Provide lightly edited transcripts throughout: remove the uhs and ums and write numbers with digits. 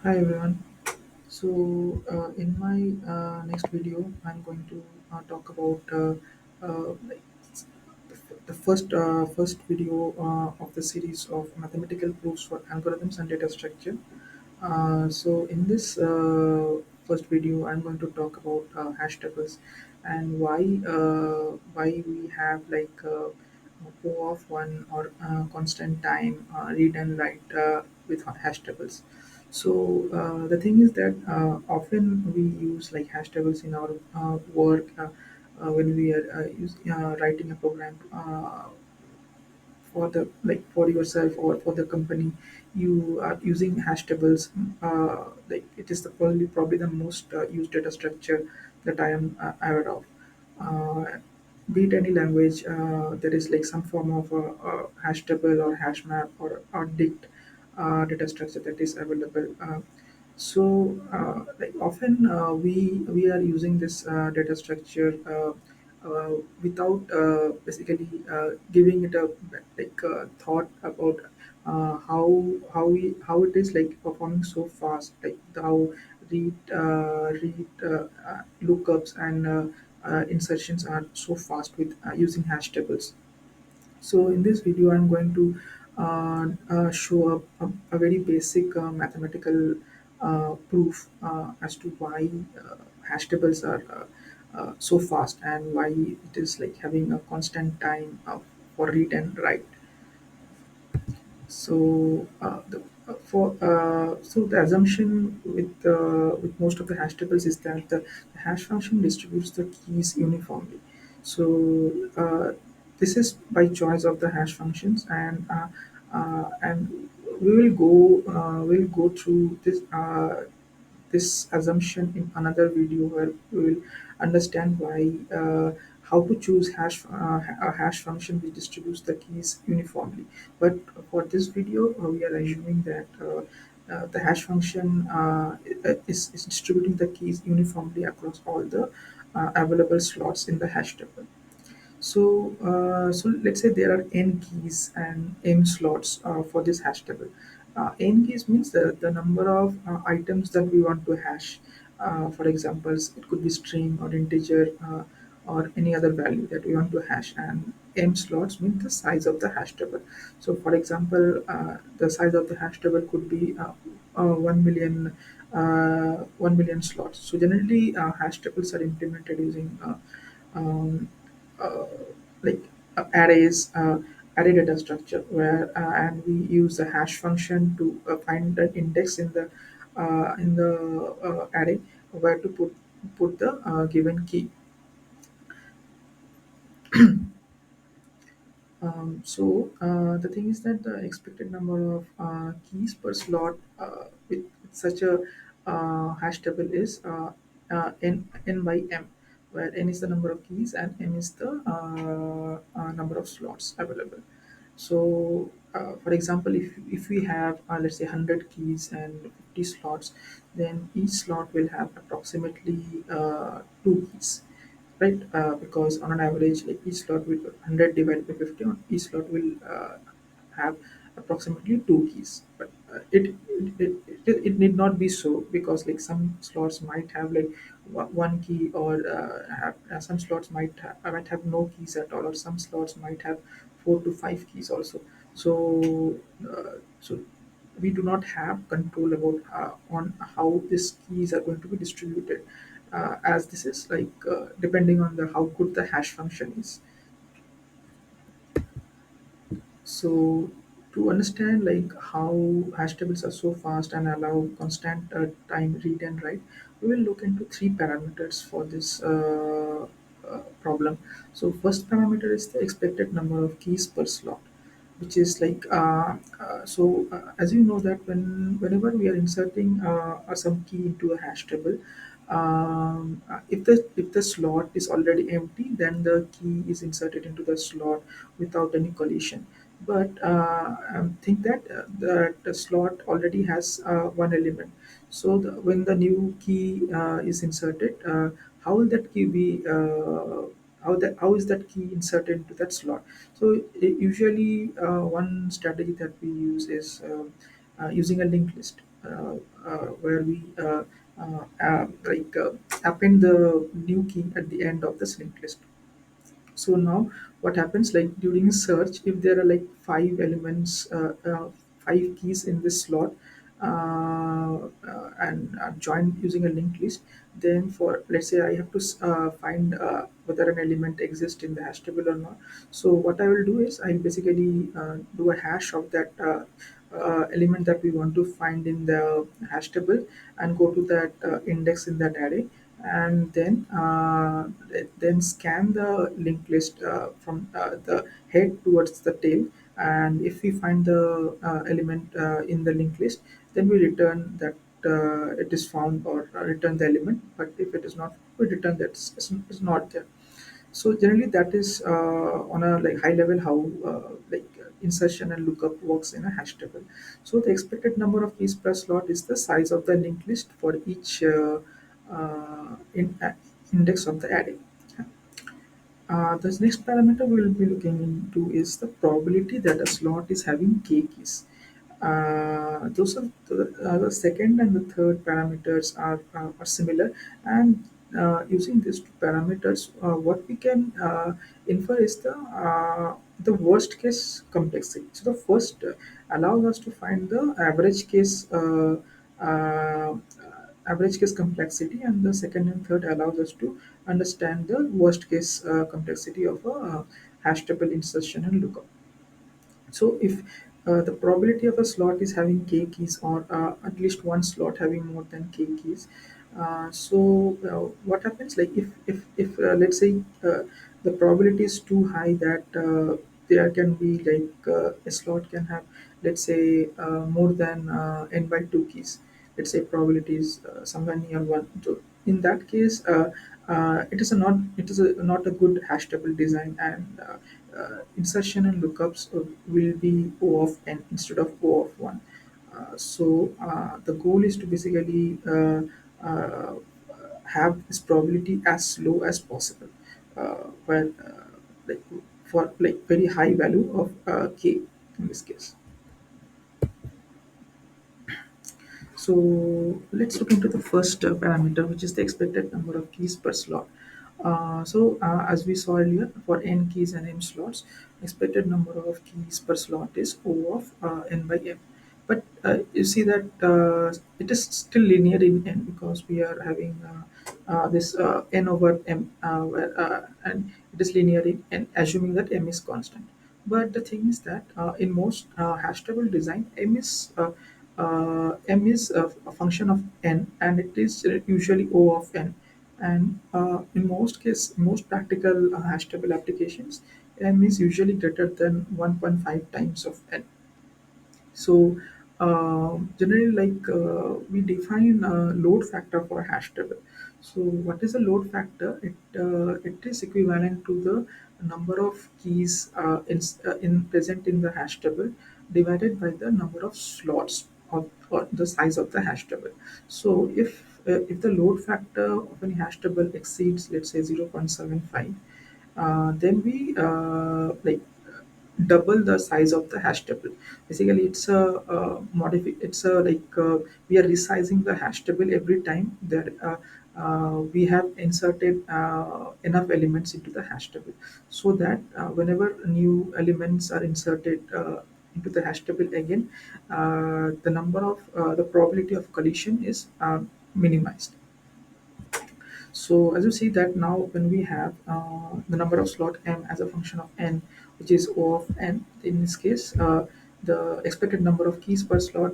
Hi everyone. In my next video, I'm going to talk about like the first video of the series of mathematical proofs for algorithms and data structure. In this first video, I'm going to talk about hash tables and why we have O of one or constant time read and write with hash tables. The thing is that often we use like hash tables in our work when we are writing a program for the like for yourself or for the company. You are using hash tables. Like it is the probably the most used data structure that I am aware of. uh, be it any language, there is like some form of a hash table or hash map or dict data structure that is available. Like often we are using this data structure without basically giving it a thought about how it is like performing so fast, like how read lookups and insertions are so fast with using hash tables. So in this video, I'm going to show a very basic mathematical proof as to why hash tables are so fast and why it is like having a constant time for read and write. The assumption with most of the hash tables is that the hash function distributes the keys uniformly. So this is by choice of the hash functions, and we'll go through this assumption in another video where we will understand why how to choose a hash function which distributes the keys uniformly. But for this video, we are assuming that the hash function is distributing the keys uniformly across all the available slots in the hash table. So let's say there are n keys and m slots for this hash table. N keys means the number of items that we want to hash. For examples, it could be string or integer or any other value that we want to hash. And m slots mean the size of the hash table. So, for example, the size of the hash table could be 1 million slots. So generally, hash tables are implemented using um, uh, like arrays, array data structure, where and we use the hash function to find the index in the array where to put the given key. The thing is that the expected number of keys per slot with such a hash table is n by m, where n is the number of keys and m is the number of slots available. For example, if we have let's say 100 keys and 50 slots, then each slot will have approximately two keys, right? Because on an average, like each slot will 100 divided by 50, on each slot will have approximately two keys. But it need not be so, because like some slots might have like one key, or some slots might have no keys at all, or some slots might have 4 to 5 keys also. So we do not have control about on how these keys are going to be distributed, as this is depending on the how good the hash function is. So to understand like how hash tables are so fast and allow constant time read and write, we will look into three parameters for this problem. So first parameter is the expected number of keys per slot, which is as you know that whenever we are inserting some key into a hash table, if the slot is already empty, then the key is inserted into the slot without any collision. But think that the slot already has one element. So when the new key is inserted, how will that key be? How is that key inserted into that slot? So usually one strategy that we use is using a linked list. where we append the new key at the end of the linked list. So now what happens, like during search, if there are like five elements, five keys in this slot, and are joined using a linked list, then for, let's say, I have to find whether an element exists in the hash table or not. So what I will do is I basically do a hash of that element that we want to find in the hash table, and go to that index in that array, and then scan the linked list from the head towards the tail. And if we find the element in the linked list, then we return that it is found, or return the element. But if it is not, we return that it's not there. So generally that is on a like high level how insertion and lookup works in a hash table. So the expected number of keys per slot is the size of the linked list for each index of the array. The next parameter we will be looking into is the probability that a slot is having k keys. Those are the second and the third parameters are similar, and using these two parameters, what we can infer is the worst case complexity. So the first allows us to find the uh, average case complexity, and the second and third allows us to understand the worst case complexity of a hash table insertion and lookup. So if the probability of a slot is having k keys, or at least one slot having more than k keys, what happens, like if let's say the probability is too high that there can be like a slot can have, let's say, more than n by 2 keys. Let's say probability is somewhere near 1. So in that case, it is not a good hash table design, and insertion and lookups will be O of n instead of O of 1. The goal is to basically uh, have this probability as low as possible, where like for like very high value of k in this case. So let's look into the first parameter, which is the expected number of keys per slot. As we saw earlier, for n keys and m slots, expected number of keys per slot is O of n by m. But you see that it is still linear in n, because we are having this n over m, and it is linear in n, assuming that m is constant. But the thing is that in most hash table design, m is a function of n, and it is usually O of n. And in most practical hash table applications, m is usually greater than 1.5 times of n. So generally, like we define a load factor for a hash table. So what is a load factor? It is equivalent to the number of keys in present in the hash table, divided by the number of slots, or the size of the hash table. So if the load factor of any hash table exceeds, let's say, 0.75, then we double the size of the hash table. Basically, it's a it's a like we are resizing the hash table every time that we have inserted enough elements into the hash table, so that whenever new elements are inserted into the hash table again, the number of the probability of collision is minimized. So as you see that now, when we have the number of slot m as a function of n, which is O of n, in this case, the expected number of keys per slot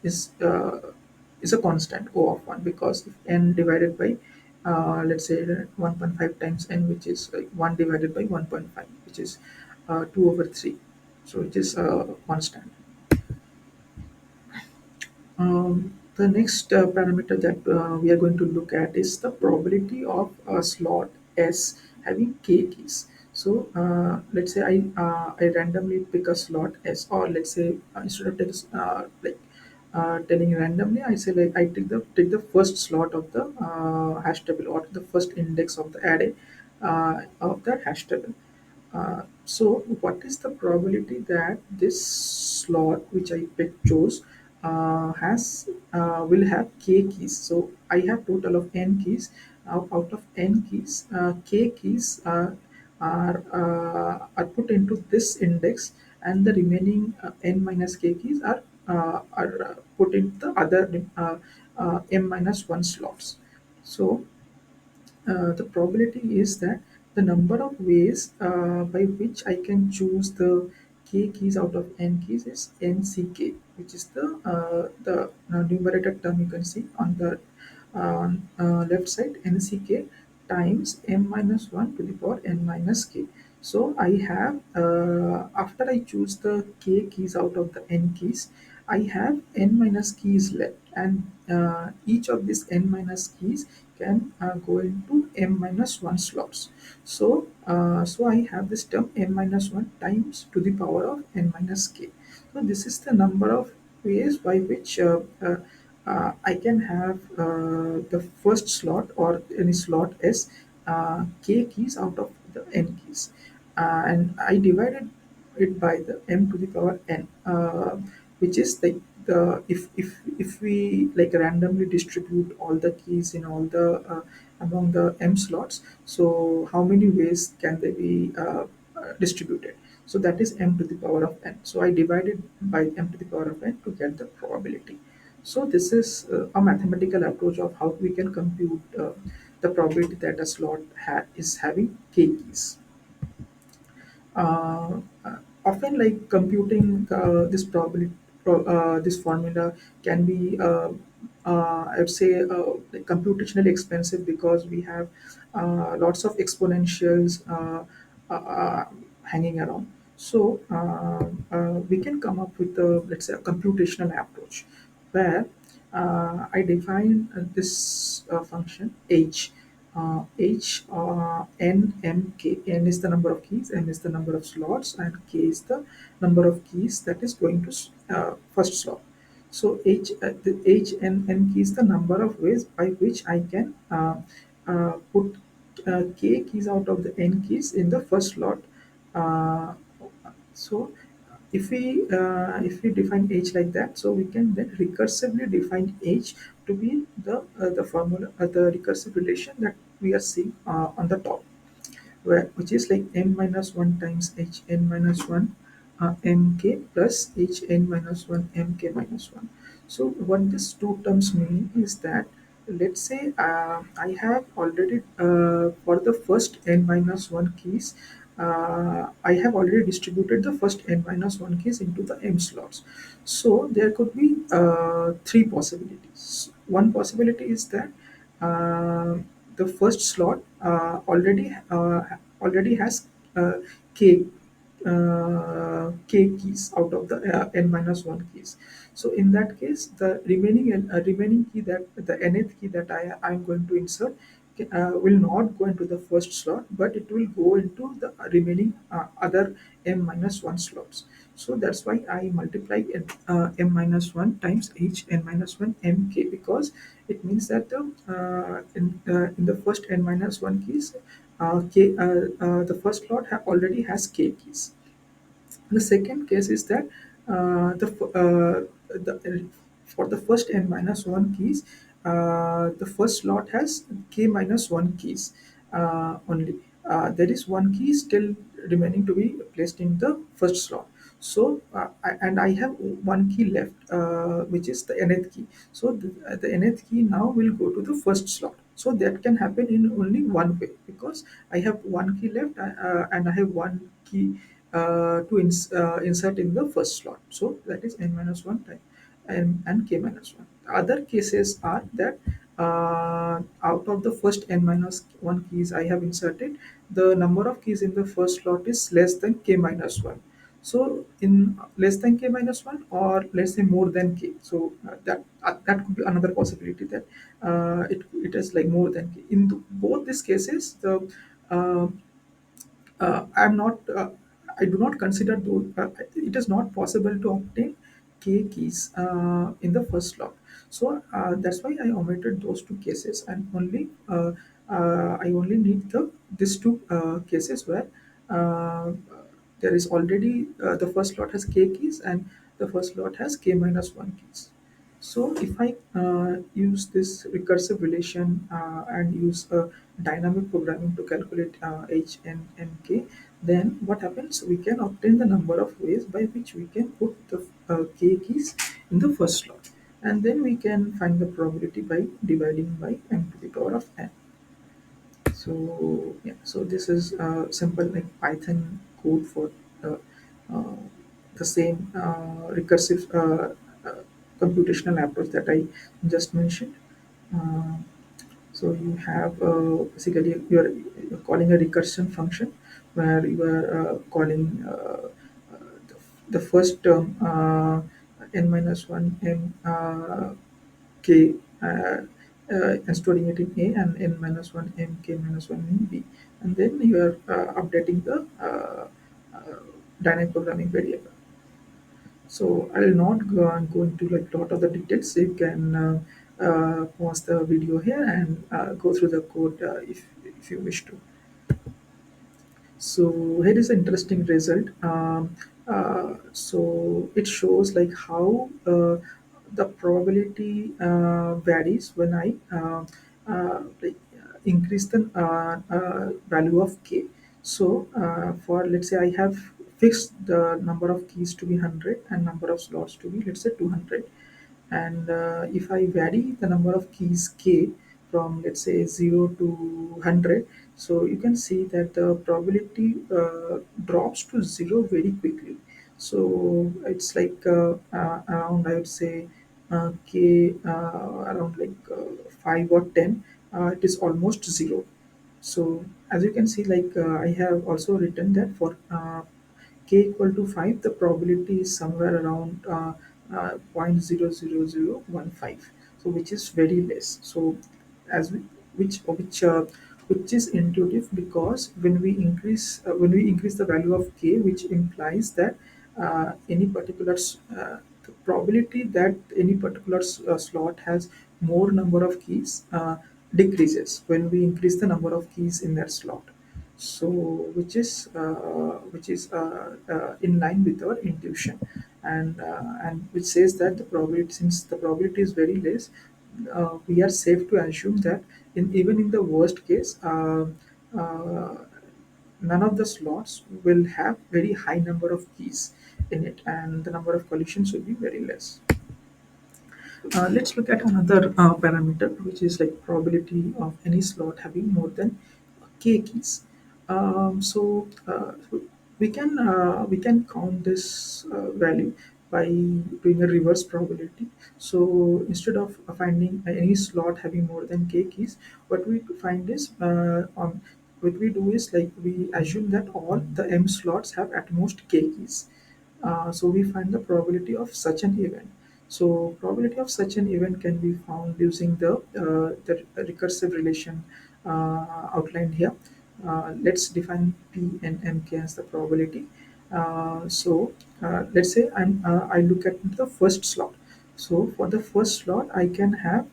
is a constant O of 1, because if n divided by, let's say, 1.5 times n, which is like 1 divided by 1.5, which is 2 over 3. So it is constant. The next parameter that we are going to look at is the probability of a slot S having k keys. So let's say I randomly pick a slot S, or let's say instead of telling randomly, I say like I take the first slot of the hash table, or the first index of the array of the hash table. So what is the probability that this slot which I chose has will have k keys. So I have total of n keys. Out of n keys, k keys are put into this index, and the remaining n minus k keys are put into the other m minus one slots. So the probability is that the number of ways by which I can choose the k keys out of n keys is nck, which is the numerator term you can see on the left side, nck times m minus 1 to the power n minus k. So I have, after I choose the k keys out of the n keys, I have n minus keys left, and each of these n minus keys can go into m minus 1 slots. So I have this term m minus 1 times to the power of n minus k. So this is the number of ways by which I can have the first slot or any slot as k keys out of the n keys, and I divided it by the m to the power n, which is like the if we like randomly distribute all the keys in all the among the m slots, so how many ways can they be distributed? So that is m to the power of n. So I divided by m to the power of n to get the probability. So this is a mathematical approach of how we can compute the probability that a slot is having k keys. uh, Often like computing this probability, this formula can be I would say like computationally expensive, because we have lots of exponentials hanging around. So we can come up with a, let's say, a computational approach where I define this function n m k. N is the number of keys, m is the number of slots, and k is the number of keys that is going to first slot. So the h n m key is the number of ways by which I can put k keys out of the n keys in the first slot. Uh, so if we define h like that, so we can then recursively define h to be the formula, the recursive relation that we are seeing on the top, which is like n minus 1 times h n minus 1 mk plus h n minus 1 mk minus 1. So what these two terms mean is that, let's say I have already for the first n minus 1 keys, I have already distributed the first n minus 1 keys into the m slots. So there could be three possibilities. One possibility is that uh, the first slot already has uh, k k keys out of the n minus 1 keys. So in that case, the remaining key, that the nth key that I'm going to insert will not go into the first slot, but it will go into the remaining other m minus 1 slots. So that's why I multiply m minus 1 times h n minus 1 mk, because it means that in the first n minus 1 keys, the first slot already has k keys. The second case is that the for the first n minus 1 keys, the first slot has k minus 1 keys only. There is one key still remaining to be placed in the first slot. So and I have one key left, which is the nth key. So the nth key now will go to the first slot. So that can happen in only one way, because I have one key left, and I have one key to insert in the first slot. So that is n minus 1 time and k minus 1. Other cases are that out of the first n minus 1 keys I have inserted, the number of keys in the first slot is less than k minus 1. So in less than k minus 1, or let's say more than k. So that could be another possibility, that it is like more than k. In both these cases, the uh, I'm not. I do not consider those. It is not possible to obtain k keys in the first slot. So that's why I omitted those two cases, and I only need these two cases where uh, there is already the first slot has k keys, and the first slot has k minus 1 keys. So if I use this recursive relation and use dynamic programming to calculate h and k, then what happens? We can obtain the number of ways by which we can put the k keys in the first slot, and then we can find the probability by dividing by m to the power of n. So yeah, so this is simple like Python code for uh, uh, the same recursive computational approach that I just mentioned. Uh, so you have basically you're calling a recursion function where you are calling the, the first term n minus one m k and storing it in A and n minus 1 m k minus 1 in B, and then you are updating the dynamic programming variable. So I will not go into like lot of the details. You can pause the video here and go through the code if you wish to. So here is an interesting result. So it shows like how the probability varies when I increase the value of k. So for let's say I have fixed the number of keys to be 100 and number of slots to be let's say 200, and if I vary the number of keys k from let's say 0 to 100, so you can see that the probability drops to 0 very quickly. So it's like around I would say k around like 5 or 10, it is almost 0. So as you can see, like I have also written that for k equal to 5, the probability is somewhere around 0.00015, so which is very less. So as we, which is intuitive, because when we increase the value of k, which implies that any particular the probability that any particular slot has more number of keys decreases when we increase the number of keys in that slot. So which is in line with our intuition, and which says that the probability, since the probability is very less, we are safe to assume that even in the worst case, uh, none of the slots will have very high number of keys in it, and the number of collisions will be very less. Let's look at another parameter, which is like probability of any slot having more than k keys. So we can count this value by doing a reverse probability. So instead of finding any slot having more than k keys, what we find is what we do is like we assume that all the m slots have at most k keys. So we find the probability of such an event. So probability of such an event can be found using the recursive relation outlined here. Let's define P and Mk as the probability. Let's say I look at the first slot. So for the first slot, I can have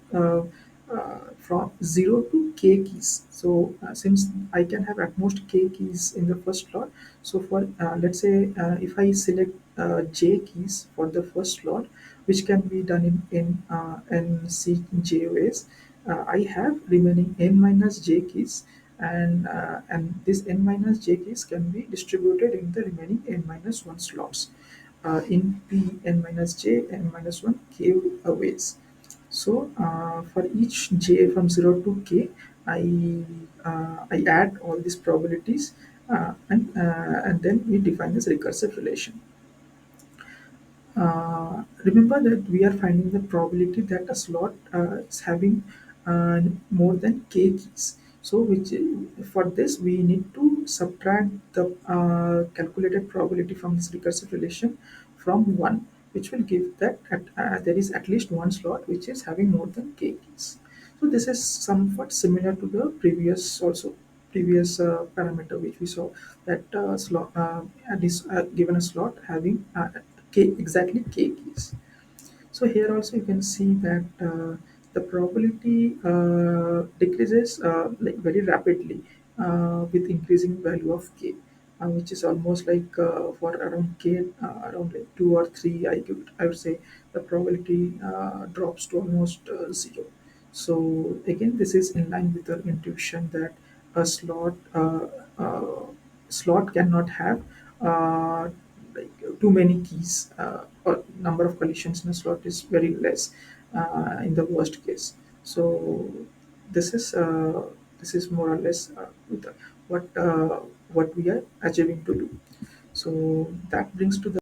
from 0 to k keys. So since I can have at most k keys in the first slot, so for let's say if I select j keys for the first slot, which can be done in c j ways, I have remaining n minus j keys, and this n minus j keys can be distributed in the remaining n minus 1 slots in p n minus j n minus 1 k ways. So for each j from 0 to k, I add all these probabilities, and then we define this recursive relation. Remember that we are finding the probability that a slot is having more than k keys. So, which for this we need to subtract the calculated probability from this recursive relation from 1, which will give that there is at least one slot which is having more than k keys. So this is somewhat similar to the previous parameter which we saw, that slot this given a slot having k exactly k keys. So here also you can see that the probability decreases like very rapidly with increasing value of k. which is almost like for around k around like 2 or 3, I would say the probability drops to almost zero. So again, this is in line with our intuition that a uh, slot cannot have like too many keys, or number of collisions in a slot is very less in the worst case. So this is uh, this is more or less with what we are achieving to do. So that brings to the